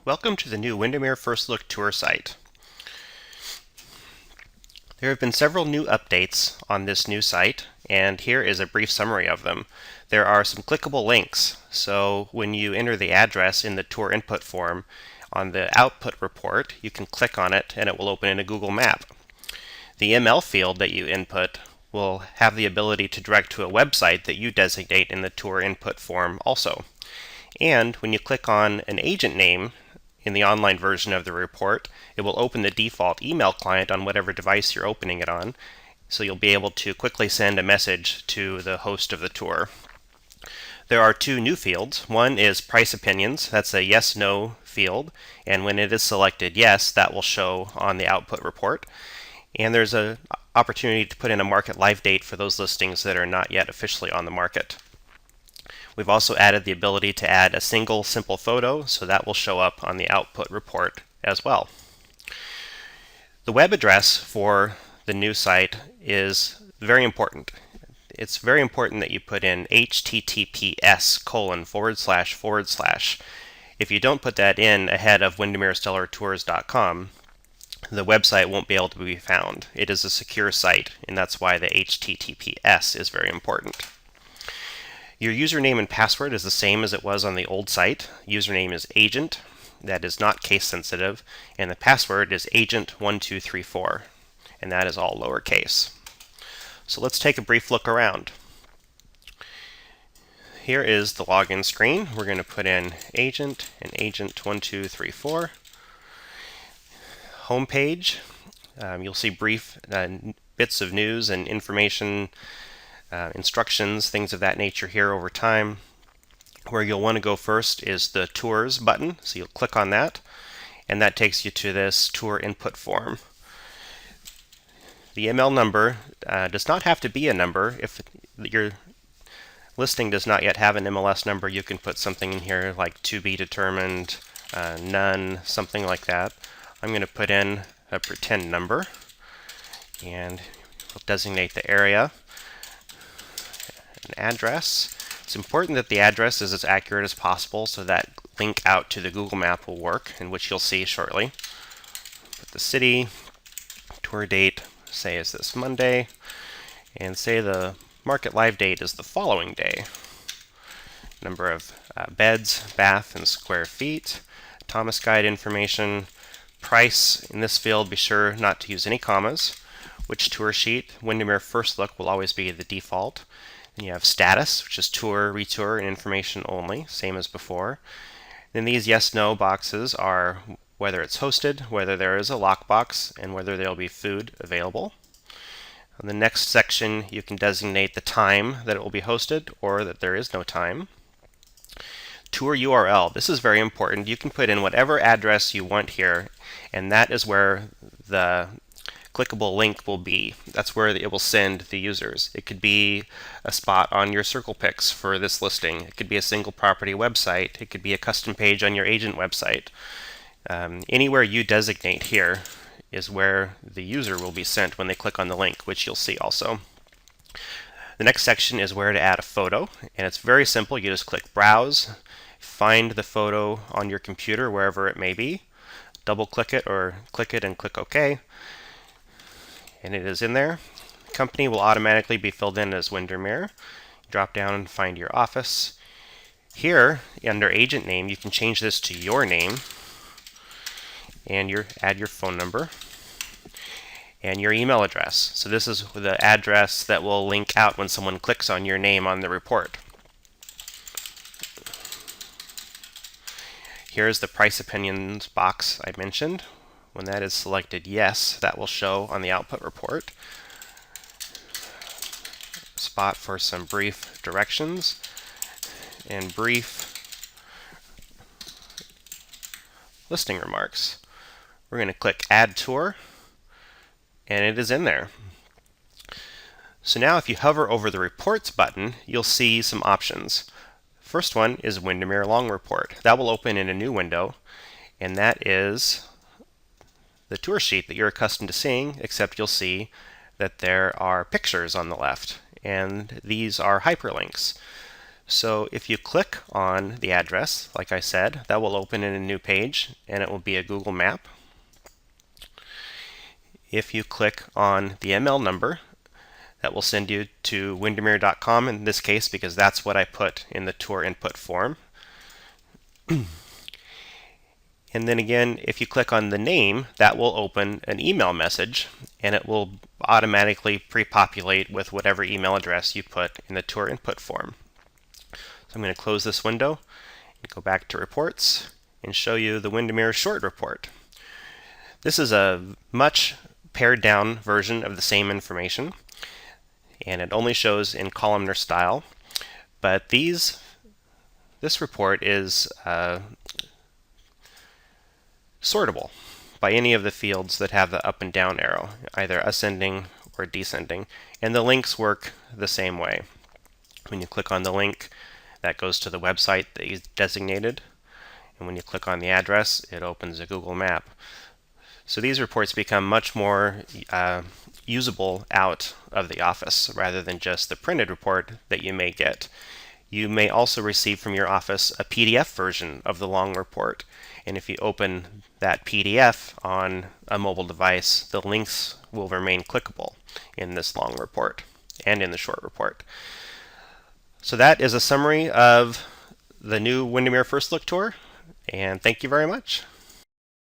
Welcome to the new Windermere First Look Tour site. There have been several new updates on this new site, and here is a brief summary of them. There are some clickable links, so when you enter the address in the tour input form on the output report, you can click on it and it will open in a Google map. The ML field that you input will have the ability to direct to a website that you designate in the tour input form also. And when you click on an agent name in the online version of the report, it will open the default email client on whatever device you're opening it on, so you'll be able to quickly send a message to the host of the tour. There are two new fields. One is price opinions. That's a yes/no field, and when it is selected yes, that will show on the output report. And there's an opportunity to put in a market live date for those listings that are not yet officially on the market. We've also added the ability to add a single simple photo, so that will show up on the output report as well. The web address for the new site is very important. It's very important that you put in https://. If you don't put that in ahead of windermerestellartours.com, the website won't be able to be found. It is a secure site, and that's why the HTTPS is very important. Your username and password is the same as it was on the old site. Username is agent, that is not case sensitive, and the password is agent1234, and that is all lowercase. So let's take a brief look around. Here is the login screen. We're going to put in agent and agent1234. Homepage. You'll see brief bits of news and information, instructions, things of that nature here over time. Where you'll want to go first is the Tours button, so you'll click on that, and that takes you to this tour input form. The ML number does not have to be a number. If your listing does not yet have an MLS number, you can put something in here like to be determined, none, something like that. I'm going to put in a pretend number, and we'll designate the area. An address. It's important that the address is as accurate as possible so that link out to the Google map will work, and which you'll see shortly. Put the city, tour date, say is this Monday, and say the market live date is the following day. Number of beds, bath, and square feet. Thomas Guide information. Price in this field, be sure not to use any commas. Which tour sheet? Windermere First Look will always be the default. Then you have status, which is tour, retour, and information only, same as before. Then these yes/no boxes are whether it's hosted, whether there is a lockbox, and whether there will be food available. In the next section, you can designate the time that it will be hosted or that there is no time. Tour URL. This is very important. You can put in whatever address you want here, and that is where the clickable link will be. That's where it will send the users. It could be a spot on your circle picks for this listing. It could be a single property website. It could be a custom page on your agent website. Anywhere you designate here is where the user will be sent when they click on the link, which you'll see also. The next section is where to add a photo, and it's very simple. You just click Browse, find the photo on your computer wherever it may be, double click it or click it and click OK, and it is in there. The company will automatically be filled in as Windermere. Drop down and find your office. Here, under agent name, you can change this to your name, and add your phone number and your email address. So this is the address that will link out when someone clicks on your name on the report. Here's the price opinions box I mentioned. When that is selected yes, that will show on the output report. Spot for some brief directions and brief listing remarks. We're going to click Add Tour, and it is in there. So now if you hover over the Reports button, you'll see some options. First one is Windermere Long Report. That will open in a new window, and that is the tour sheet that you're accustomed to seeing, except you'll see that there are pictures on the left, and these are hyperlinks. So if you click on the address, like I said, that will open in a new page, and it will be a Google map. If you click on the ML number, that will send you to windermere.com in this case, because that's what I put in the tour input form. And then again, if you click on the name, that will open an email message, and it will automatically pre-populate with whatever email address you put in the tour input form. So I'm going to close this window and go back to reports and show you the Windermere short report. This is a much pared down version of the same information, and it only shows in columnar style, but this report is sortable by any of the fields that have the up and down arrow, either ascending or descending, and the links work the same way. When you click on the link, that goes to the website that is designated, and when you click on the address, it opens a Google map. So these reports become much more usable out of the office rather than just the printed report that you may get. You may also receive from your office a PDF version of the long report, and if you open that PDF on a mobile device, the links will remain clickable in this long report and in the short report. So that is a summary of the new Windermere First Look tour, and thank you very much.